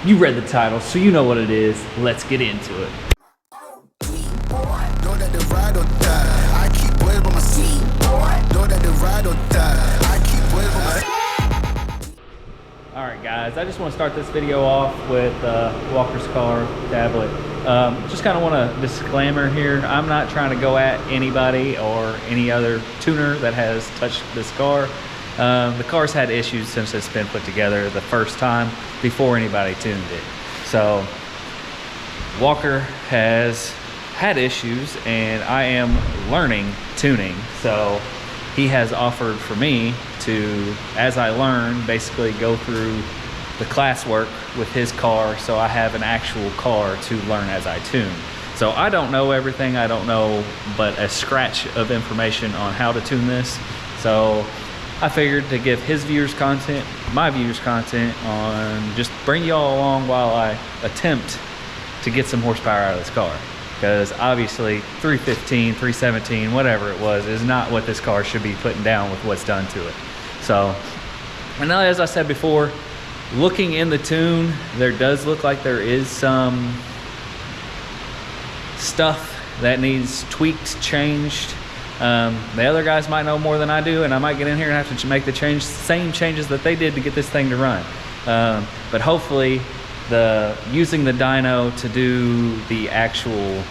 You read the title, so you know what it is. Let's get into it. Alright guys, I just want to start this video off with Walker's car tablet. Just kind of want a disclaimer here. I'm not trying to go at anybody or any other tuner that has touched this car. The car's had issues since it's been put together the first time before anybody tuned it. So Walker has had issues and I am learning tuning. So he has offered for me to, as I learn, basically go through the classwork with his car so I have an actual car to learn as I tune. So I don't know everything. I don't know but a scratch of information on how to tune this. So I figured to give his viewers content, my viewers content, on just bring y'all along while I attempt to get some horsepower out of this car. Because obviously 315, 317, whatever it was, is not what this car should be putting down with what's done to it. So, and now, as I said before, looking in the tune, there does look like there is some stuff that needs tweaked, changed. The other guys might know more than I do, and I might get in here and have to make the same changes that they did to get this thing to run. But hopefully, using the dyno to do the actual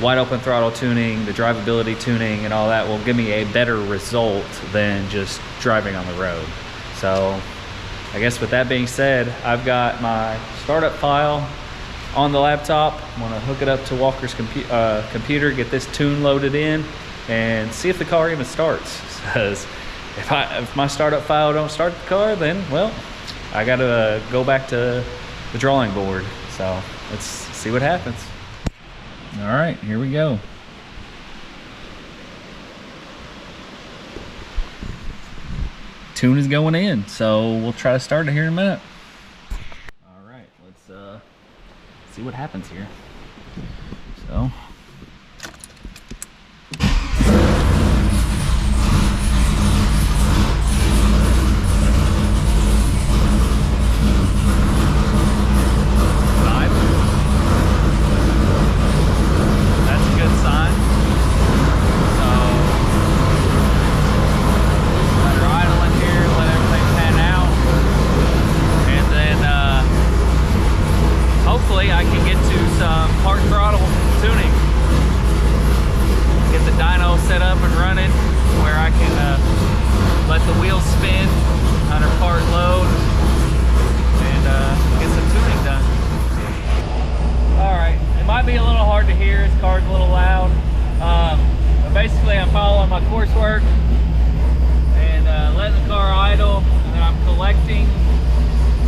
wide open throttle tuning, the drivability tuning, and all that will give me a better result than just driving on the road. So I guess with that being said, I've got my startup file on the laptop. I'm gonna hook it up to Walker's computer, get this tune loaded in, and see if the car even starts. Because if my startup file don't start the car, then, well, I gotta go back to the drawing board. So let's see what happens. All right, here we go. Tune is going in, so we'll try to start it here in a minute. All right, let's see what happens here. So I can get to some part throttle tuning. Get the dyno set up and running where I can let the wheels spin under part load and get some tuning done. Alright, it might be a little hard to hear, this car's a little loud. But basically I'm following my coursework and letting the car idle, and then I'm collecting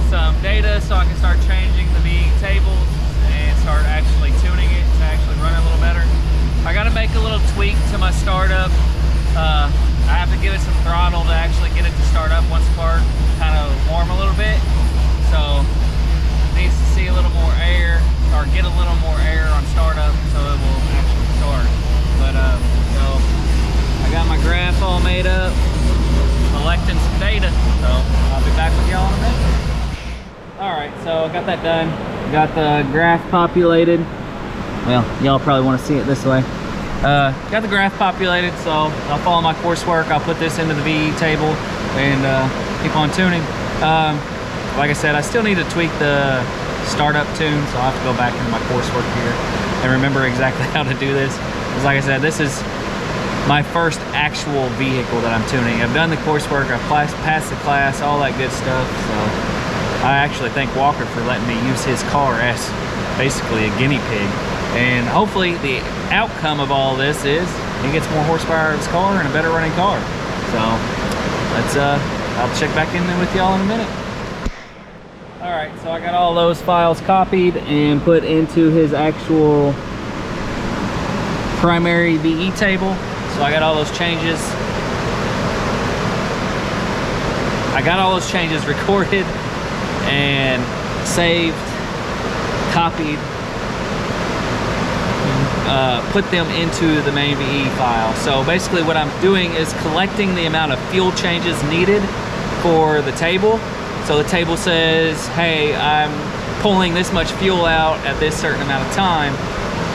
some data so I can start changing the VE tables and start actually tuning it to actually run a little better. I got to make a little tweak to my startup. I have to give it some throttle to actually get it to start up once the car kind of warm a little bit. So it needs to see a little more air, or get a little more air on startup so it will actually start. But so I got my graph all made up, collecting some data. So I'll be back with y'all in a minute. Alright, so I got that done. Got the graph populated. Well, y'all probably want to see it this way. Got the graph populated, so I'll follow my coursework. I'll put this into the VE table and keep on tuning. Like I said, I still need to tweak the startup tune, so I'll have to go back into my coursework here and remember exactly how to do this. Because like I said, this is my first actual vehicle that I'm tuning. I've done the coursework, I've passed the class, all that good stuff, so I actually thank Walker for letting me use his car as basically a guinea pig. And hopefully the outcome of all this is he gets more horsepower out of his car and a better running car. So let's I'll check back in with y'all in a minute. All right, so I got all those files copied and put into his actual primary VE table. So I got all those changes. Recorded and saved, copied, put them into the main VE file. So basically what I'm doing is collecting the amount of fuel changes needed for the table So the table says, hey, I'm pulling this much fuel out at this certain amount of time.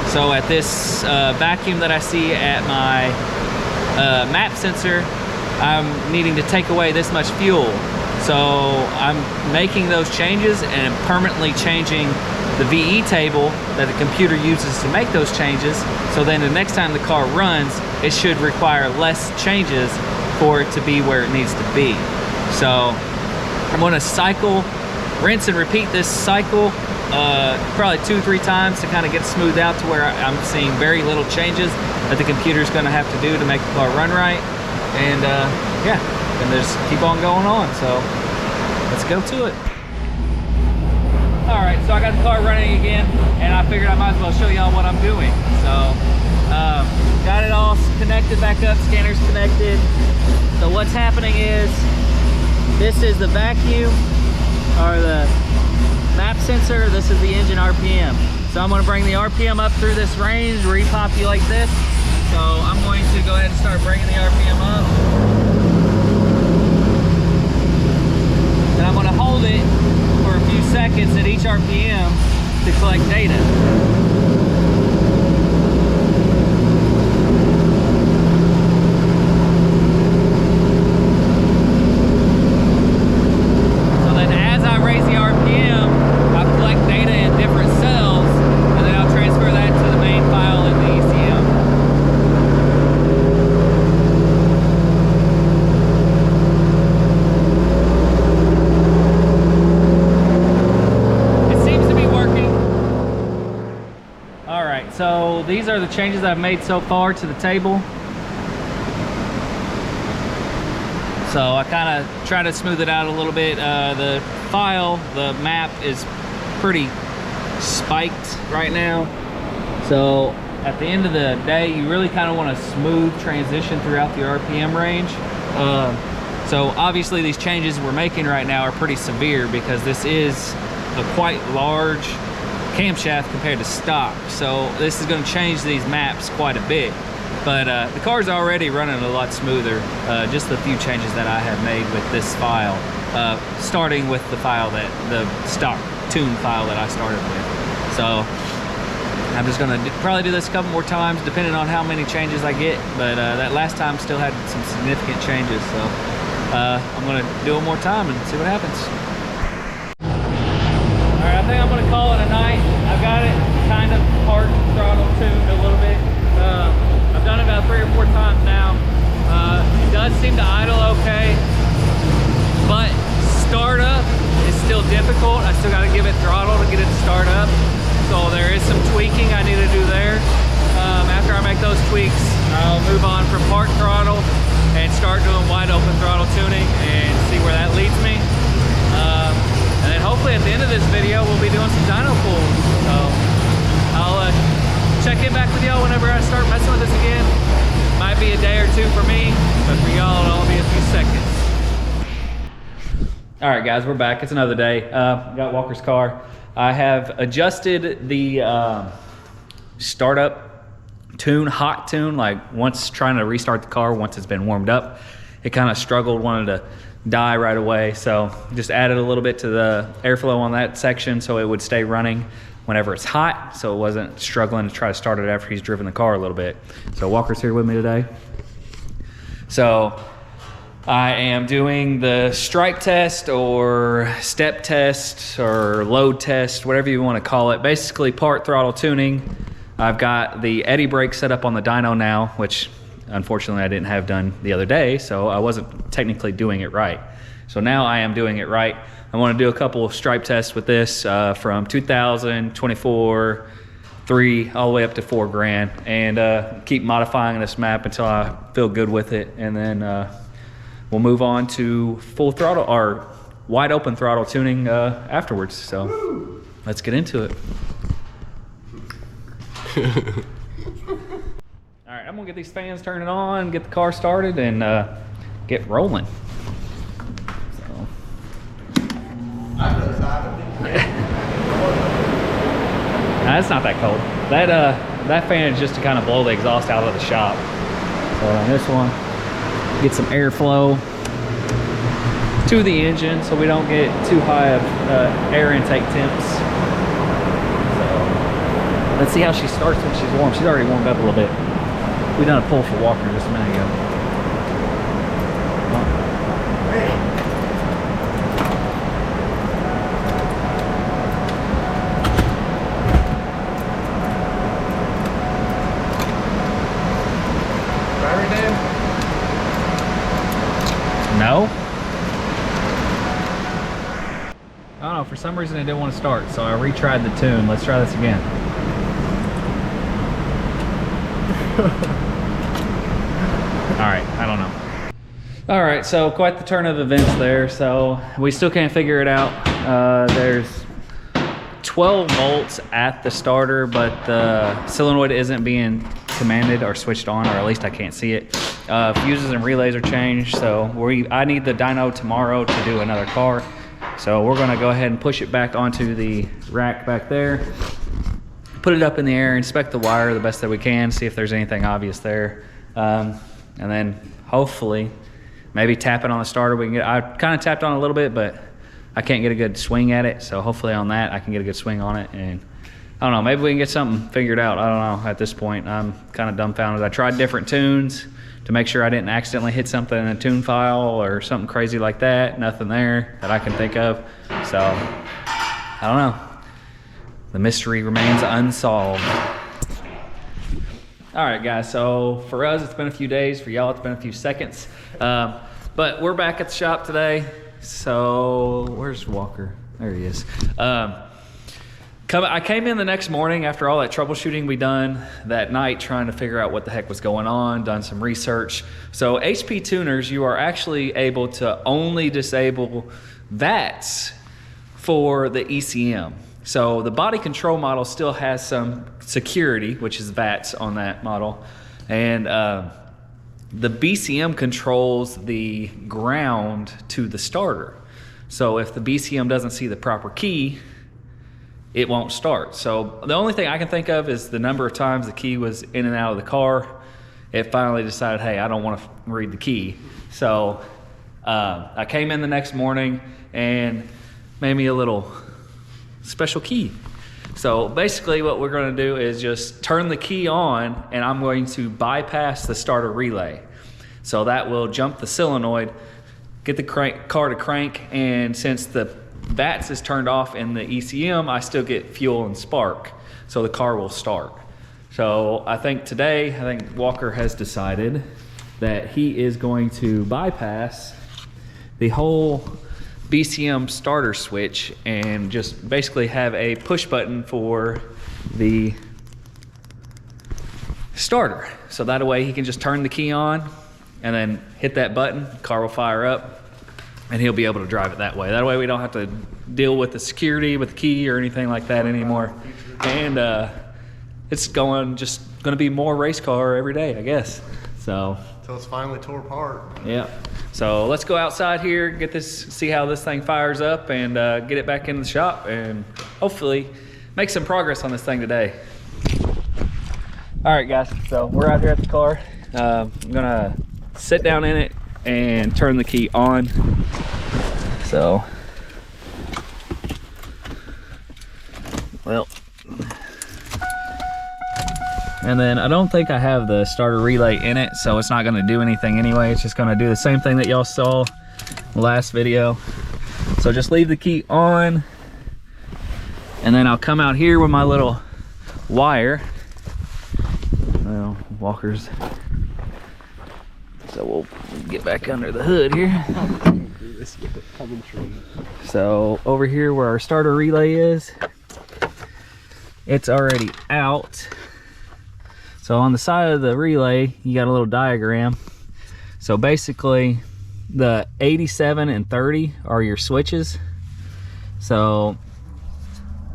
So at this vacuum that I see at my map sensor, I'm needing to take away this much fuel. So I'm making those changes and permanently changing the VE table that the computer uses to make those changes. So then the next time the car runs, it should require less changes for it to be where it needs to be. So I'm gonna cycle, rinse and repeat this cycle probably 2-3 times to kind of get smoothed out to where I'm seeing very little changes that the computer's gonna have to do to make the car run right. And yeah, and just keep on going on. So let's go to it. All right, so I got the car running again, and I figured I might as well show y'all what I'm doing. So got it all connected back up, scanner's connected. So what's happening is, this is the vacuum, or the map sensor, this is the engine RPM. So I'm gonna bring the RPM up through this range, repopulate this. So I'm going to go ahead and start bringing the RPM up. And I'm gonna hold it for a few seconds at each RPM to collect data. So these are the changes I've made so far to the table. So I kind of try to smooth it out a little bit. The file, the map is pretty spiked right now. So at the end of the day, you really kind of want a smooth transition throughout the RPM range. So obviously these changes we're making right now are pretty severe because this is a quite large camshaft compared to stock. So this is going to change these maps quite a bit. But the car's already running a lot smoother. Just the few changes that I have made with this file. Starting with the file that, the stock tune file that I started with. So I'm just gonna probably do this a couple more times depending on how many changes I get. But that last time still had some significant changes. So I'm gonna do it more time and see what happens. All right, I think I'm gonna call it a night. I've got it kind of hard throttle tuned a little bit. I've done it about 3 or 4 times now. It does seem to idle okay, but startup is still difficult. I still got to give it throttle to get it to start up. So there is some tweaking I need to do there. After I make those tweaks, I'll move on from park throttle and start doing wide open throttle tuning and see where that leads me. And then hopefully at the end of this video, we'll be doing some dyno pulls. So I'll check in back with y'all whenever I start messing with this again. Might be a day or 2 for me, but for y'all, it'll be a few seconds. All right, guys, we're back. It's another day. Got Walker's car. I have adjusted the startup tune, hot tune, like once trying to restart the car, once it's been warmed up, it kind of struggled, wanted to die right away. So just added a little bit to the airflow on that section so it would stay running whenever it's hot, so it wasn't struggling to try to start it after he's driven the car a little bit. So Walker's here with me today. So I am doing the strike test or step test or load test, whatever you want to call it. Basically part throttle tuning. I've got the eddy brake set up on the dyno now, which unfortunately I didn't have done the other day, so I wasn't technically doing it right. So now I am doing it right. I want to do a couple of stripe tests with this from 2000, 24, 3, all the way up to 4 grand, and keep modifying this map until I feel good with it, and then we'll move on to full throttle or wide open throttle tuning afterwards. So let's get into it. All right, I'm gonna get these fans turning on, get the car started, and get rolling. So. Nah, it's not that cold. That fan is just to kind of blow the exhaust out of the shop. So on this one, get some airflow. to the engine so we don't get too high of air intake temps. So let's see how she starts when she's warm. She's already warmed up a little bit. We done a pull for Walker just a minute ago. Battery dead? No. I don't know, for some reason it didn't want to start, so I retried the tune. Let's try this again. Alright, I don't know. Alright, so quite the turn of events there. So we still can't figure it out. There's 12 volts at the starter, but the solenoid isn't being commanded or switched on, or at least I can't see it. Fuses and relays are changed, so I need the dyno tomorrow to do another car. So we're gonna go ahead and push it back onto the rack back there, put it up in the air, inspect the wire the best that we can, see if there's anything obvious there. And then hopefully maybe tap it on the starter. We can get, I kind of tapped on it a little bit, but I can't get a good swing at it. So hopefully on that, I can get a good swing on it. And I don't know, maybe we can get something figured out. I don't know at this point. I'm kind of dumbfounded. I tried different tunes to make sure I didn't accidentally hit something in a tune file or something crazy like that. Nothing there that I can think of. So I don't know. The mystery remains unsolved. All right, guys, so for us, it's been a few days. For y'all, it's been a few seconds. But we're back at the shop today. So where's Walker? There he is. I came in the next morning after all that troubleshooting we done that night, trying to figure out what the heck was going on, done some research. So HP tuners, you are actually able to only disable VATs for the ECM. So the body control model still has some security, which is VATs on that model. And the BCM controls the ground to the starter. So if the BCM doesn't see the proper key, it won't start. So the only thing I can think of is the number of times the key was in and out of the car. It finally decided, hey, I don't want to read the key. So I came in the next morning and made me a little special key. So basically what we're going to do is just turn the key on, and I'm going to bypass the starter relay. So that will jump the solenoid, get the car to crank, and since the VATS is turned off in the ECM, I still get fuel and spark, so the car will start. So I think Walker has decided that he is going to bypass the whole BCM starter switch and just basically have a push button for the starter. So that way he can just turn the key on and then hit that button, car will fire up, and he'll be able to drive it that way. That way we don't have to deal with the security with the key or anything like that anymore. And it's just gonna be more race car every day, I guess. So Until it's finally tore apart. yeah. So let's go outside here, get this, see how this thing fires up, and get it back in the shop, and hopefully make some progress on this thing today. All right, guys. So we're out here at the car. I'm gonna sit down in it and turn the key on. So, well, and then I don't think I have the starter relay in it, so it's not gonna do anything anyway. It's just gonna do the same thing that y'all saw in the last video. So just leave the key on, and then I'll come out here with my little wire. Well, Walker's. So we'll get back under the hood here. So over here where our starter relay is, it's already out. So on the side of the relay, you got a little diagram. So basically the 87 and 30 are your switches. So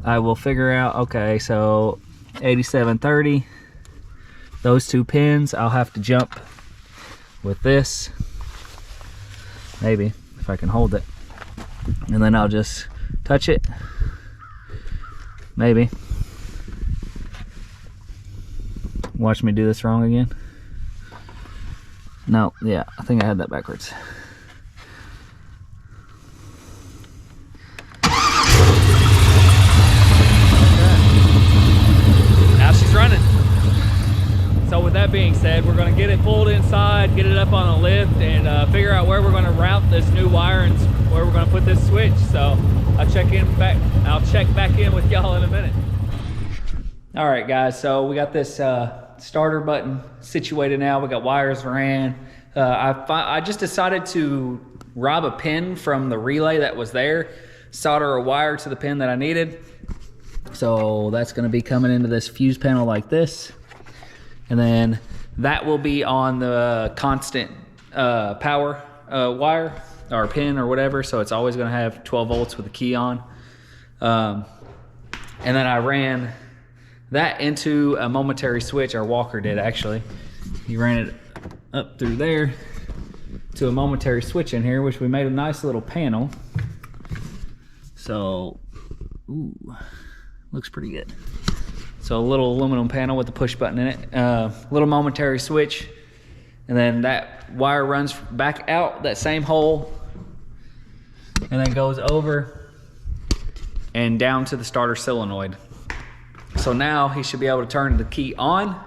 I will figure out, okay, so 87, 30, those two pins, I'll have to jump with this, maybe if I can hold it, and then I'll just touch it, maybe. Watch me do this wrong again. No, yeah, I think I had that backwards. that being said, we're gonna get it pulled inside, get it up on a lift, and figure out where we're gonna route this new wire and where we're gonna put this switch. So I'll check back in with y'all in a minute. All right, guys, so we got this starter button situated now. We got wires ran. I just decided to rob a pin from the relay that was there, solder a wire to the pin that I needed. So that's gonna be coming into this fuse panel like this. And then that will be on the constant power wire or pin or whatever. So it's always gonna have 12 volts with the key on. And then I ran that into a momentary switch, or Walker did actually. He ran it up through there to a momentary switch in here, which we made a nice little panel. So, ooh, looks pretty good. So a little aluminum panel with the push button in it, little momentary switch, and then that wire runs back out that same hole and then goes over and down to the starter solenoid. So now he should be able to turn the key on,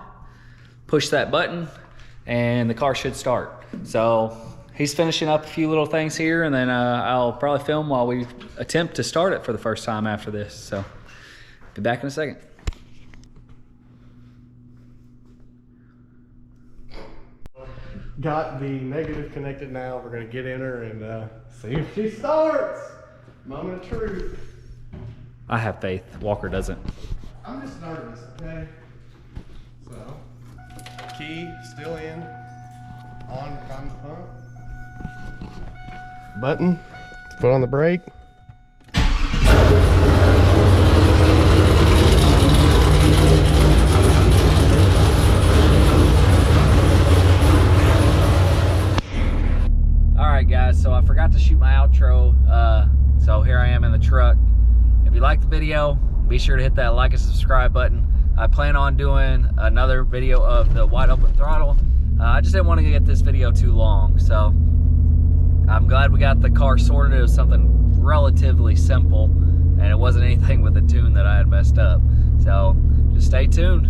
push that button, and the car should start. So he's finishing up a few little things here, and then I'll probably film while we attempt to start it for the first time after this. So be back in a second. Got the negative connected now. We're gonna get in her and see if she starts. Moment of truth. I have faith. Walker doesn't. I'm just nervous, okay? So, key still in, on the pump. Button, foot on the brake. Alright guys, so I forgot to shoot my outro, so here I am in the truck. If you like the video, be sure to hit that like and subscribe button. I plan on doing another video of the wide open throttle. I just didn't want to get this video too long, so I'm glad we got the car sorted. It was something relatively simple, and it wasn't anything with the tune that I had messed up. So just stay tuned.